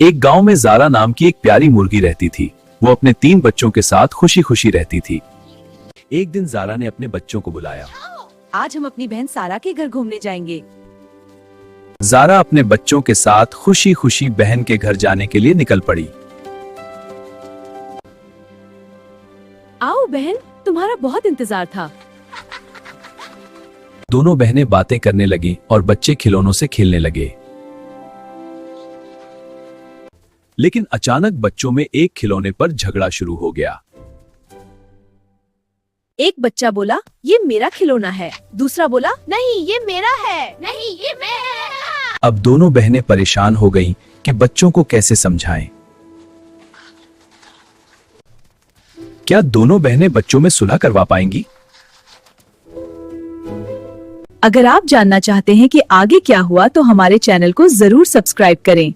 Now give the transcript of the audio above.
एक गांव में ज़ारा नाम की एक प्यारी मुर्गी रहती थी। वो अपने 3 बच्चों के साथ खुशी खुशी रहती थी। एक दिन ज़ारा ने अपने बच्चों को बुलाया। आज हम अपनी बहन सारा के घर घूमने जाएंगे। ज़ारा अपने बच्चों के साथ खुशी खुशी बहन के घर जाने के लिए निकल पड़ी। आओ बहन, तुम्हारा बहुत इंतजार था। दोनों बहनें बातें करने लगी और बच्चे खिलौनों से खेलने लगे। लेकिन अचानक बच्चों में एक खिलौने पर झगड़ा शुरू हो गया। एक बच्चा बोला, ये मेरा खिलौना है। दूसरा बोला, नहीं ये मेरा है। नहीं ये मेरा। अब दोनों बहनें परेशान हो गईं कि बच्चों को कैसे समझाएं। क्या दोनों बहनें बच्चों में सुलह करवा पाएंगी? अगर आप जानना चाहते हैं कि आगे क्या हुआ तो हमारे चैनल को जरूर सब्सक्राइब करें।